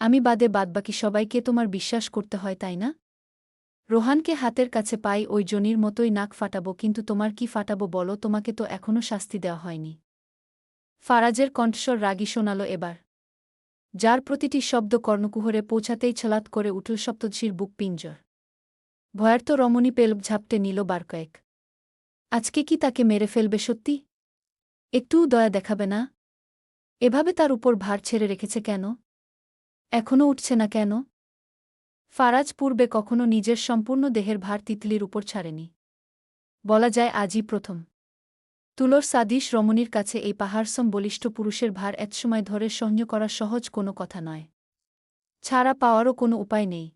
আমি বাদে বাদবাকি সবাইকে তোমার বিশ্বাস করতে হয় তাই না? রোহানকে হাতের কাছে পাই ওই জনির মতোই নাক ফাটাবো, কিন্তু তোমার কি ফাটাবো বলো? তোমাকে তো এখনও শাস্তি দেওয়া হয়নি। ফারাজের কণ্ঠস্বর রাগী শোনাল এবার, যার প্রতিটি শব্দ কর্ণকুহরে পৌঁছাতেই ছলাৎ করে উঠল সপ্তর্ষির বুক পিঞ্জর। ভয়ার্ত রমণী পেলব ঝাপটে নিল বার কয়েক। আজকে কি তাকে মেরে ফেলবে সত্যি? একটুও দয়া দেখাবে না? এভাবে তার উপর ভার ছেড়ে রেখেছে কেন? এখনও উঠছে না কেন? ফারাজ পূর্বে কখনো নিজের সম্পূর্ণ দেহের ভার তিতলির উপর ছাড়েনি। বলা যায় আজই প্রথম। তুলোর সাদিস রমণীর কাছে এই পাহাড়সম বলিষ্ঠ পুরুষের ভার এতসময় ধরে সহ্য করা সহজ কোনো কথা নয়। ছাড়া পাওয়ারও কোনো উপায় নেই।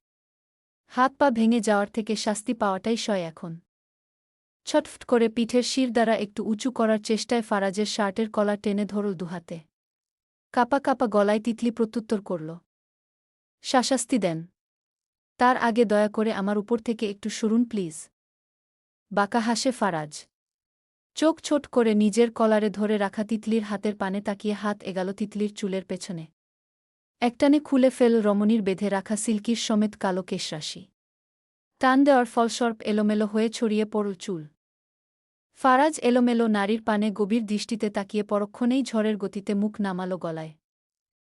হাত পা ভেঙে যাওয়ার থেকে শাস্তি পাওয়াটাই সয় এখন। ছটফট করে পিঠের শির দ্বারা একটু উঁচু করার চেষ্টায় ফারাজের শার্টের কলার টেনে ধরল দুহাতে। কাপা কাপা গলায় তিতলি প্রত্যুত্তর করল, শাসাস্তি দেন। তার আগে দয়া করে আমার উপর থেকে একটু সরুন প্লিজ। বাঁকা হাসে ফারাজ। চোখ ছোট করে নিজের কলারে ধরে রাখা তিতলির হাতের পানে তাকিয়ে হাত এগাল তিতলির চুলের পেছনে। একটানে খুলে ফেল রমণীর বেঁধে রাখা সিল্কির সমেত কালো কেশরাশি। টান দেওয়ার ফলস্বরূপ এলোমেলো হয়ে ছড়িয়ে পড়ল চুল। ফারাজ এলোমেলো নারীর পানে গভীর দৃষ্টিতে তাকিয়ে পরক্ষণেই ঝড়ের গতিতে মুখ নামালো গলায়।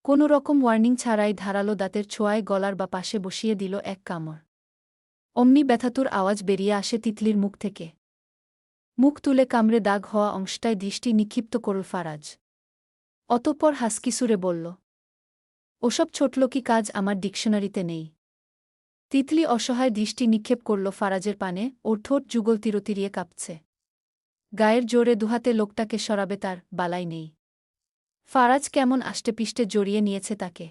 কোনো রকম ওয়ার্নিং ছাড়াই ধারালো দাঁতের ছোঁয়ায় গলার বা পাশে বসিয়ে দিল এক কামড়। অমনি ব্যথাতুর আওয়াজ বেরিয়ে আসে তিতলির মুখ থেকে। মুখ তুলে কামড়ে দাগ হওয়া অংশটায় দৃষ্টি নিক্ষিপ্ত করল ফারাজ। অতঃপর হাসকি সুরে বলল, ওসব ছোটলোকি কাজ আমার ডিকশনারিতে নেই। তিতলি অসহায় দৃষ্টি নিক্ষেপ করল ফারাজের পানে, ওর ঠোঁট যুগল তিরতিরিয়ে কাঁপছে। গায়ের জোরে দুহাতে লোকটাকে সরাবে তার বালাই নেই। ফারাজ কেমন আষ্টেপিষ্টে জড়িয়ে নিয়েছে তাকে।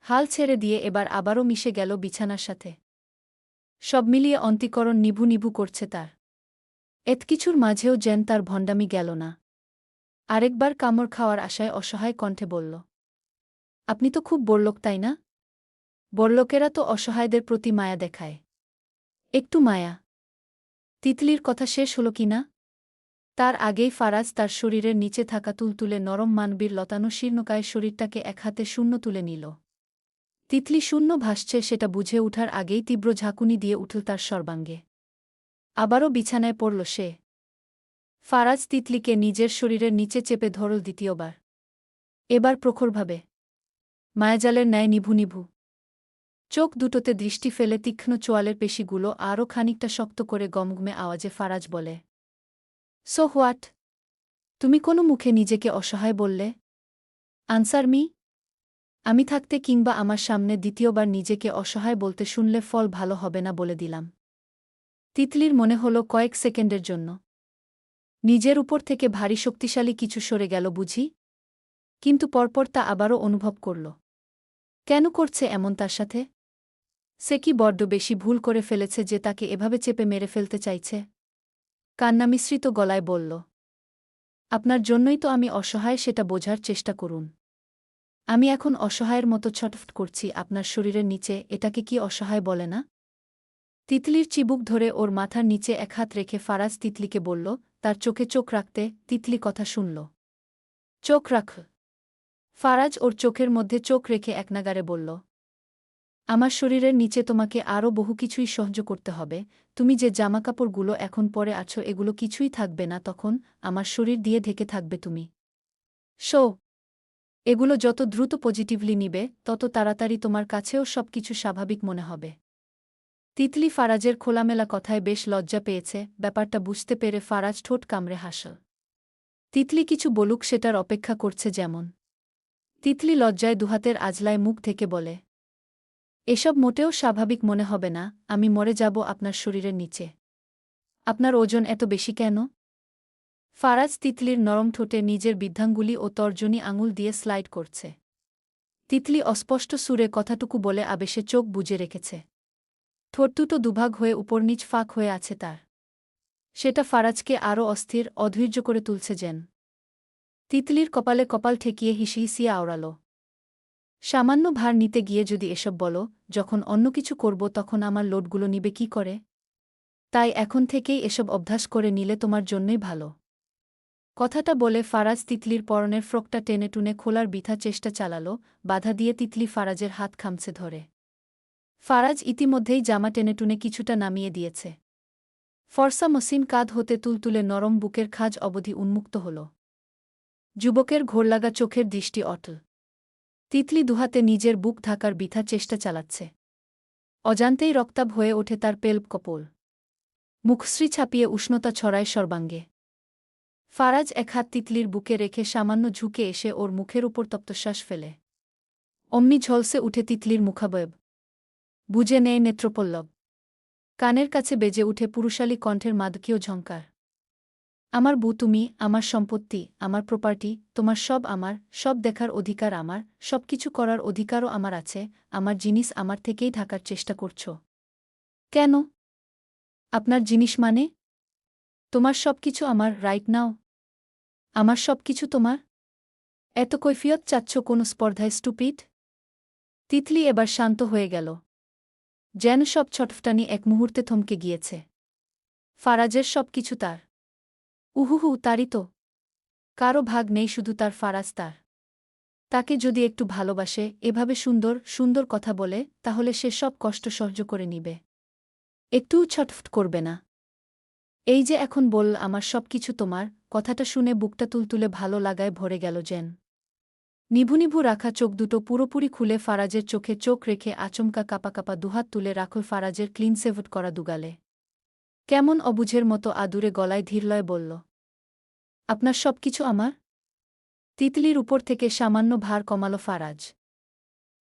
হাল ছেড়ে দিয়ে এবার আবারও মিশে গেল বিছানার সাথে। সব মিলিয়ে অন্তঃকরণ নিভু নিভু করছে তার। এতকিছুর মাঝেও যেন তার ভণ্ডামি গেল না। আরেকবার কামড় খাওয়ার আশায় অসহায় কণ্ঠে বলল, আপনি তো খুব বড়লোক তাই না? বড়লোকেরা তো অসহায়দের প্রতি মায়া দেখায়। একটু মায়া। তিতলির কথা শেষ হল কি না? তার আগেই ফারাজ তার শরীরের নিচে থাকা তুলতুলে নরম মানবীর লতানো শীর্ণকায় শরীরটাকে এক হাতে শূন্য তুলে নিল। তিতলি শূন্য ভাসছে সেটা বুঝে উঠার আগেই তীব্র ঝাঁকুনি দিয়ে উঠল তার সর্বাঙ্গে। আবারও বিছানায় পড়ল সে। ফারাজ তিতলিকে নিজের শরীরের নিচে চেপে ধরল দ্বিতীয়বার। এবার প্রখরভাবে। মায়াজালের ন্যায় নিভু নিভু। চোখ দুটোতে দৃষ্টি ফেলে তীক্ষ্ণ চোয়ালের পেশিগুলো আরও খানিকটা শক্ত করে গমগমে আওয়াজে ফারাজ বলে, সো হোয়াট? তুমি কোনো মুখে নিজেকে অসহায় বললে? Answer me. আমি থাকতে কিংবা আমার সামনে দ্বিতীয়বার নিজেকে অসহায় বলতে শুনলে ফল ভালো হবে না বলে দিলাম। তিতলির মনে হল কয়েক সেকেন্ডের জন্য নিজের উপর থেকে ভারী শক্তিশালী কিছু সরে গেল বুঝি। কিন্তু পরপর তা আবারও অনুভব করল। কেন করছে এমন তার সাথে? সে কি বড্ড বেশি ভুল করে ফেলেছে যে তাকে এভাবে চেপে মেরে ফেলতে চাইছে? কান্নামিশ্রিত গলায় বলল, আপনার জন্যই তো আমি অসহায়, সেটা বোঝার চেষ্টা করুন। আমি এখন অসহায়ের মতো ছটফট করছি আপনার শরীরের নিচে, এটাকে কি অসহায় বলে না? তিতলির চিবুক ধরে ওর মাথার নিচে এক হাত রেখে ফারাজ তিতলিকে বলল, তার চোখে চোখ রাখতে। তিতলি কথা শুনল। চোখ রাখ। ফারাজ ওর চোখের মধ্যে চোখ রেখে একনাগারে বলল, আমার শরীরের নিচে তোমাকে আরও বহু কিছুই সহ্য করতে হবে। তুমি যে জামাকাপড়গুলো এখন পরে আছো এগুলো কিছুই থাকবে না তখন, আমার শরীর দিয়ে ঢেকে থাকবে তুমি। শো। এগুলো যত দ্রুত পজিটিভলি নিবে তত তাড়াতাড়ি তোমার কাছেও সবকিছু স্বাভাবিক মনে হবে। তিতলি ফারাজের খোলামেলা কথায় বেশ লজ্জা পেয়েছে, ব্যাপারটা বুঝতে পেরে ফারাজ ঠোঁট কামড়ে হাসল। তিতলি কিছু বলুক সেটার অপেক্ষা করছে যেমন। তিতলি লজ্জায় দুহাতের আজলায় মুখ থেকে বলে, এসব মোটেও স্বাভাবিক মনে হবে না, আমি মরে যাব আপনার শরীরের নিচে। আপনার ওজন এত বেশি কেন? ফারাজ তিতলির নরম ঠোঁটে নিজের বৃদ্ধাঙ্গুলি ও তর্জনী আঙুল দিয়ে স্লাইড করছে। তিতলি অস্পষ্ট সুরে কথাটুকু বলে আবেশে চোখ বুজে রেখেছে। ঠোঁট দুটো দুভাগ হয়ে উপর নিচ ফাঁক হয়ে আছে তার। সেটা ফারাজকে আরও অস্থির, অধৈর্য করে তুলছে যেন। তিতলির কপালে কপাল ঠেকিয়ে হিসিহিসিয়ে আওড়াল, সামান্য ভার নিতে গিয়ে যদি এসব বলো, যখন অন্য কিছু করব তখন আমার লোডগুলো নিবে কি করে? তাই এখন থেকেই এসব অভ্যাস করে নিলে তোমার জন্যই ভালো। কথাটা বলে ফারাজ তিতলির পরনের ফ্রকটা টেনে টুনে খোলার বৃথা চেষ্টা চালাল, বাধা দিয়ে তিতলি ফারাজের হাত খামছে ধরে। ফারাজ ইতিমধ্যেই জামা টেনে টুনে কিছুটা নামিয়ে দিয়েছে। ফর্সা মসৃণ কাঁধ হতে তুলতুলে নরম বুকের খাজ অবধি উন্মুক্ত হল। যুবকের ঘোরলাগা চোখের দৃষ্টি অটল। তিতলি দুহাতে নিজের বুক ঢাকার বৃথা চেষ্টা চালাচ্ছে। অজান্তেই রক্তাভ হয়ে ওঠে তার পেল্ব কপোল। মুখশ্রী ছাপিয়ে উষ্ণতা ছড়ায় সর্বাঙ্গে। ফারাজ এক হাত তিতলির বুকে রেখে সামান্য ঝুঁকে এসে ওর মুখের উপর তপ্তশ্বাস ফেলে। অমনি ঝলসে উঠে তিতলির মুখাবয়ব। বুঝে নেয় নেত্রপল্লব। কানের কাছে বেজে উঠে পুরুষালী কণ্ঠের মাদকীয় ঝঙ্কার। আমার বউ তুমি, আমার সম্পত্তি, আমার প্রপার্টি, তোমার সব আমার, সব দেখার অধিকার আমার, সবকিছু করার অধিকারও আমার আছে, আমার জিনিস আমার থেকেই ঢাকার চেষ্টা করছ। কেন? আপনার জিনিস মানে? তোমার সবকিছু আমার, রাইট নাও? আমার সবকিছু তোমার? এত কৈফিয়ত চাচ্ছ কোনো স্পর্ধায়, স্টুপিড? তিতলি এবার শান্ত হয়ে গেল। যেন সব ছটফটানি এক মুহূর্তে থমকে গিয়েছে। ফারাজের সবকিছু তার। উহুহু, তারই তো। কারও ভাগ নেই, শুধু তার ফারাজ তার। তাকে যদি একটু ভালোবাসে, এভাবে সুন্দর সুন্দর কথা বলে, তাহলে সে সব কষ্ট সহ্য করে নিবে। একটুও ছটফট করবে না। এই যে এখন বল আমার সবকিছু তোমার, কথাটা শুনে বুকটা তুলতুলে ভালো লাগায় ভরে গেল যেন। নিভু নিভু রাখা চোখ দুটো পুরোপুরি খুলে ফারাজের চোখে চোখ রেখে আচমকা কাপা কাপা দুহাত তুলে রাখল ফারাজের ক্লিনসেভড করা দুগালে। কেমন অবুঝের মতো আদুরে গলায় ধীরলয়ে বলল, আপনার সবকিছু আমার? তিতলির উপর থেকে সামান্য ভার কমাল ফারাজ।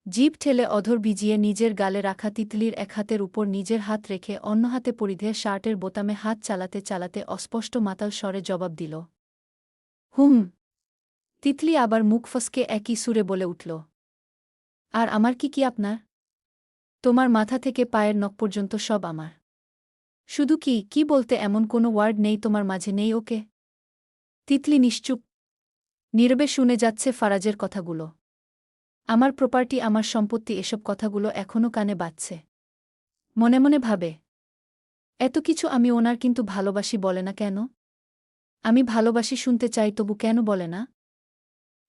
জিভ ঠেলে অধর ভিজিয়ে নিজের গালে রাখা তিতলির এক হাতের উপর নিজের হাত রেখে অন্য হাতে পরিধেয় শার্টের বোতামে হাত চালাতে চালাতে অস্পষ্ট মাতাল স্বরে জবাব দিল, হুম। তিতলি আবার মুখ ফসকে একই সুরে বলে উঠল, আর আমার কি আপনার? তোমার মাথা থেকে পায়ের নখ পর্যন্ত সব আমার। শুধু কি বলতে এমন কোনো ওয়ার্ড নেই তোমার মাঝে, নেই? ওকে? তিতলি নিশ্চুপ, নীরবে শুনে যাচ্ছে ফারাজের কথাগুলো। আমার প্রপার্টি, আমার সম্পত্তি, এসব কথাগুলো এখনও কানে বাজছে। মনে মনে ভাবে, এত কিছু আমি ওনার, কিন্তু ভালোবাসি বলে না কেন? আমি ভালোবাসি শুনতে চাই, তবু কেন বলে না?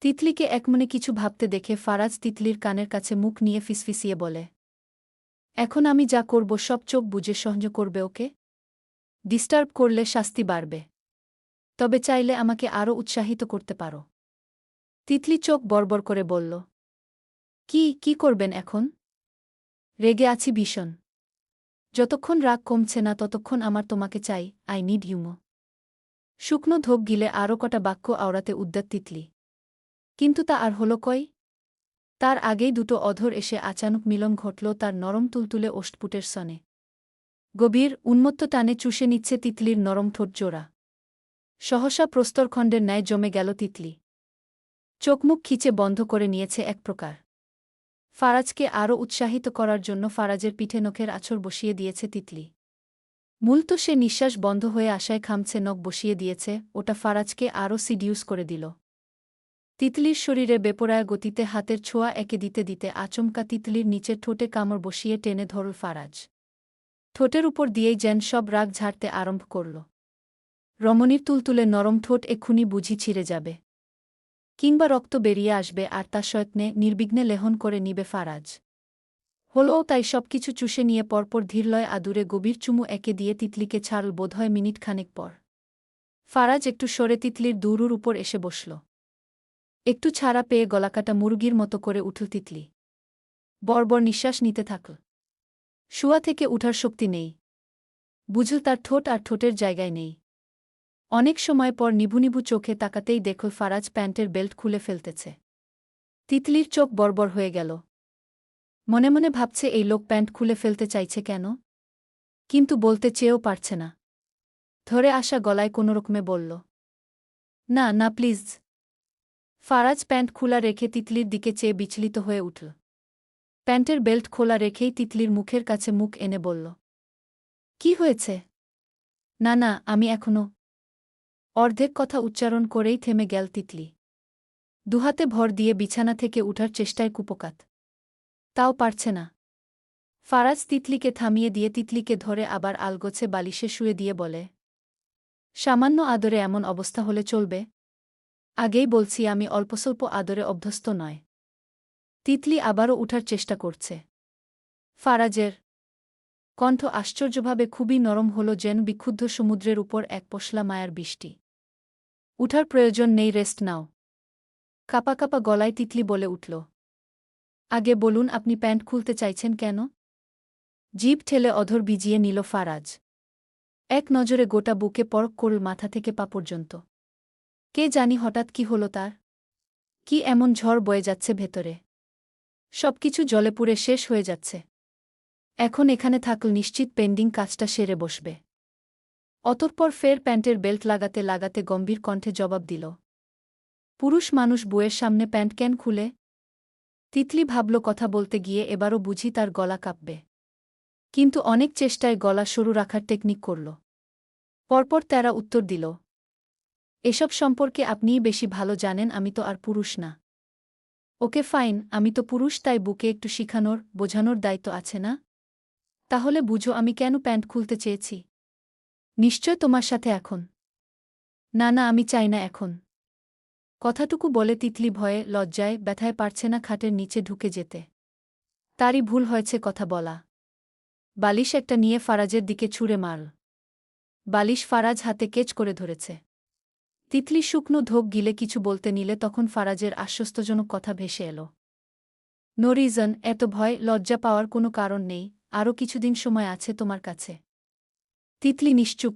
তিতলিকে একমনে কিছু ভাবতে দেখে ফারাজ তিতলির কানের কাছে মুখ নিয়ে ফিসফিসিয়ে বলে, এখন আমি যা করব সব চোখ বুজে সহ্য করবে, ওকে? ডিস্টার্ব করলে শাস্তি বাড়বে। তবে চাইলে আমাকে আরও উৎসাহিত করতে পারো। তিতলি চোখ বড়বড় করে বলল, কি করবেন এখন? রেগে আছি ভীষণ। যতক্ষণ রাগ কমছে না ততক্ষণ আমার তোমাকে চাই, আই নিড ইউমো। শুকনো ধোপ গিলে আরও কটা বাক্য আওড়াতে উদ্যত তিতলি। কিন্তু তা আর হল কই? তার আগেই দুটো অধর এসে আচানক মিলন ঘটল তার নরম তুলতুলে ওষ্ঠপুটের সনে। গভীর উন্মত্ত টানে চুষে নিচ্ছে তিতলির নরম ঠোঁট জোড়া। সহসা প্রস্তরখণ্ডের ন্যায় জমে গেল তিতলি। চোখমুখ খিচে বন্ধ করে নিয়েছে এক প্রকার। ফারাজকে আরও উৎসাহিত করার জন্য ফারাজের পিঠে নখের আছর বসিয়ে দিয়েছে তিতলি। মূলত সে নিঃশ্বাস বন্ধ হয়ে আশায় খামছে নখ বসিয়ে দিয়েছে, ওটা ফারাজকে আরও সিডিউস করে দিল। তিতলির শরীরে বেপরায়া গতিতে হাতের ছোঁয়া একে দিতে দিতে আচমকা তিতলির নিচের ঠোঁটে কামড় বসিয়ে টেনে ধরল ফারাজ। ঠোঁটের উপর দিয়েই যেন সব রাগ ঝাড়তে আরম্ভ করল। রমণীর তুলতুলে নরম ঠোঁট এক্ষুনি বুঝি ছিঁড়ে যাবে, কিংবা রক্ত বেরিয়ে আসবে, আর তা সয়ত্নে নির্বিঘ্নে লেহন করে নিবে ফারাজ। হলও তাই সবকিছু চুষে নিয়ে পরপর ধীরলয় আদুরে গভীর চুমু একে দিয়ে তিতলিকে ছাড়ল বোধহয় মিনিট খানেক পর। ফারাজ একটু সরে তিতলির দুরুর উপর এসে বসল। একটু ছাড়া পেয়ে গলাকাটা মুরগির মতো করে উঠল তিতলি। বড়বড় নিঃশ্বাস নিতে থাকল। শুয়া থেকে উঠার শক্তি নেই। বুঝল তার ঠোঁট আর ঠোঁটের জায়গায় নেই। অনেক সময় পর নিভু নিভু চোখে তাকাতেই দেখল ফারাজ প্যান্টের বেল্ট খুলে ফেলতেছে। তিতলির চোখ বড়বড় হয়ে গেল। মনে মনে ভাবছে এই লোক প্যান্ট খুলে ফেলতে চাইছে কেন? কিন্তু বলতে চেয়েও পারছে না। ধরে আসা গলায় কোনোরকমে বলল, না প্লিজ। ফারাজ প্যান্ট খোলা রেখে তিতলির দিকে চেয়ে বিচলিত হয়ে উঠল। প্যান্টের বেল্ট খোলা রেখেই তিতলির মুখের কাছে মুখ এনে বলল, কি হয়েছে? না আমি এখনো। অর্ধেক কথা উচ্চারণ করেই থেমে গেল তিতলি। দুহাতে ভর দিয়ে বিছানা থেকে উঠার চেষ্টায় কুপোকাত। তাও পারছে না। ফারাজ তিতলিকে থামিয়ে দিয়ে তিতলিকে ধরে আবার আলগোছে বালিশে শুয়ে দিয়ে বলে, সামান্য আদরে এমন অবস্থা হলে চলবে? আগেই বলছি আমি অল্পস্বল্প আদরে অভ্যস্ত নয়। তিতলি আবারও উঠার চেষ্টা করছে। ফারাজের কণ্ঠ আশ্চর্যভাবে খুবই নরম হল, যেন বিক্ষুব্ধ সমুদ্রের উপর এক পশলা মায়ার বৃষ্টি। উঠার প্রয়োজন নেই, রেস্ট নাও। কাঁপা কাঁপা গলায় তিতলি বলে উঠল। আগে বলুন, আপনি প্যান্ট খুলতে চাইছেন কেন? জিভ ঠেলে অধর ভিজিয়ে নিল ফারাজ। এক নজরে গোটা বুকে পরক করল, মাথা থেকে পা পর্যন্ত। কে জানি হঠাৎ কি হল তার? কি এমন ঝড় বয়ে যাচ্ছে ভেতরে? সবকিছু জলে পুড়ে শেষ হয়ে যাচ্ছে। এখন এখানে থাকল নিশ্চিত পেন্ডিং কাজটা সেরে বসবে। অতঃপর ফের প্যান্টের বেল্ট লাগাতে লাগাতে গম্ভীর কণ্ঠে জবাব দিল। পুরুষ মানুষ বউয়ের সামনে প্যান্ট কেন খুলে? তিতলি ভাবল কথা বলতে গিয়ে এবারও বুঝি তার গলা কাঁপবে। কিন্তু অনেক চেষ্টায় গলা সরু রাখার টেকনিক করল। পরপর তেরা উত্তর দিল। এসব সম্পর্কে আপনিই বেশি ভালো জানেন, আমি তো আর পুরুষ না। ওকে ফাইন, আমি তো পুরুষ, তাই বুকে একটু শিখানোর বোঝানোর দায়িত্ব আছে না? তাহলে বুঝো আমি কেন প্যান্ট খুলতে চেয়েছি। নিশ্চয় তোমার সাথে এখন। না না, আমি চাই না এখন। কথাটুকু বলে তিতলি ভয়ে লজ্জায় ব্যথায় পারছে না খাটের নিচে ঢুকে যেতে। তারই ভুল হয়েছে কথা বলা। বালিশ একটা নিয়ে ফারাজের দিকে ছুঁড়ে মারল। বালিশ ফারাজ হাতে কেচ করে ধরেছে। তিতলি শুকনো ঢোক গিলে কিছু বলতে নিলে তখন ফারাজের আশ্বস্তজনক কথা ভেসে এল। নো রিজন, এত ভয় লজ্জা পাওয়ার কোনো কারণ নেই, আরও কিছুদিন সময় আছে তোমার কাছে। তিতলি নিশ্চুপ।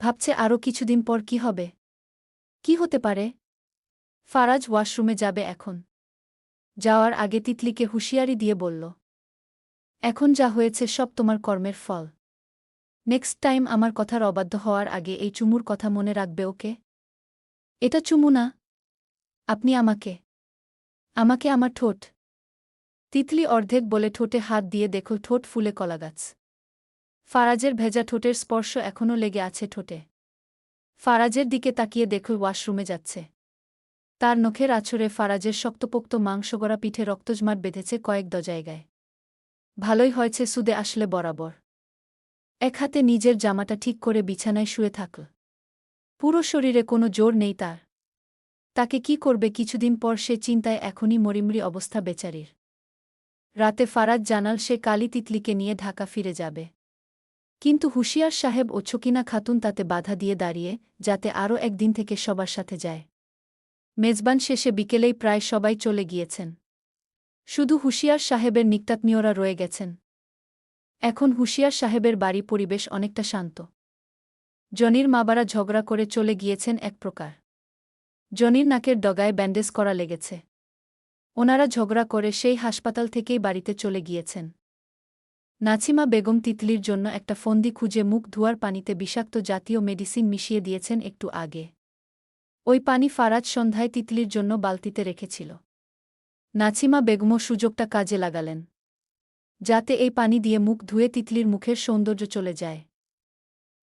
ভাবছে আরও কিছুদিন পর কি হবে? কি হতে পারে? ফারাজ ওয়াশরুমে যাবে এখন। যাওয়ার আগে তিতলিকে হুঁশিয়ারি দিয়ে বলল, এখন যা হয়েছে সব তোমার কর্মের ফল। নেক্সট টাইম আমার কথার অবাধ্য হওয়ার আগে এই চুমুর কথা মনে রাখবে, ওকে? এটা চুমু না। আপনি আমাকে আমাকে আমার ঠোঁট। তিতলি অর্ধেক বলে ঠোঁটে হাত দিয়ে দেখল ঠোঁট ফুলে কলাগাছ। ফারাজের ভেজা ঠোঁটের স্পর্শ এখনও লেগে আছে ঠোঁটে। ফারাজের দিকে তাকিয়ে দেখল ওয়াশরুমে যাচ্ছে। তার নখের আছড়ে ফারাজের শক্তপোক্ত মাংসগড়া পিঠে রক্তজমাট বেঁধেছে কয়েক জায়গায়। ভালোই হয়েছে সুদে আসলে বরাবর। এক হাতে নিজের জামাটা ঠিক করে বিছানায় শুয়ে থাকল। পুরো শরীরে কোনো জোর নেই তার। তাকে কি করবে কিছুদিন পর সে চিন্তায় এখনই মরিমরি অবস্থা বেচারির। রাতে ফারাজ জানাল সে কালই তিতলিকে নিয়ে ঢাকা ফিরে যাবে। কিন্তু হুঁশিয়ার সাহেব ও ছকিনা খাতুন তাতে বাধা দিয়ে দাঁড়িয়ে, যাতে আরও একদিন থেকে সবার সাথে যায়। মেজবান শেষে বিকেলেই প্রায় সবাই চলে গিয়েছেন। শুধু হুঁশিয়ার সাহেবের নিকটাত্মীয়রা রয়ে গেছেন। এখন হুঁশিয়ার সাহেবের বাড়ি পরিবেশ অনেকটা শান্ত। জনির মাবারা ঝগড়া করে চলে গিয়েছেন এক প্রকার। জনির নাকের ডগায় ব্যান্ডেজ করা লেগেছে। ওনারা ঝগড়া করে সেই হাসপাতাল থেকেই বাড়িতে চলে গিয়েছেন। নাছিমা বেগম তিতলির জন্য একটা ফন্দি খুঁজে মুখ ধোয়ার পানিতে বিষাক্ত জাতীয় মেডিসিন মিশিয়ে দিয়েছেন একটু আগে। ওই পানি ফারাজ সন্ধ্যায় তিতলির জন্য বালতিতে রেখেছিল। নাছিমা বেগমও সুযোগটা কাজে লাগালেন, যাতে এই পানি দিয়ে মুখ ধুয়ে তিতলির মুখের সৌন্দর্য চলে যায়।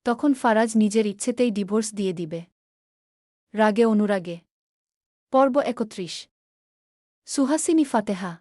তখন ফারাজ নিজের ইচ্ছেতেই ডিভোর্স দিয়ে দিবে। রাগে অনুরাগে। পর্ব ৩১। সুহাসিনী ফাতেহা।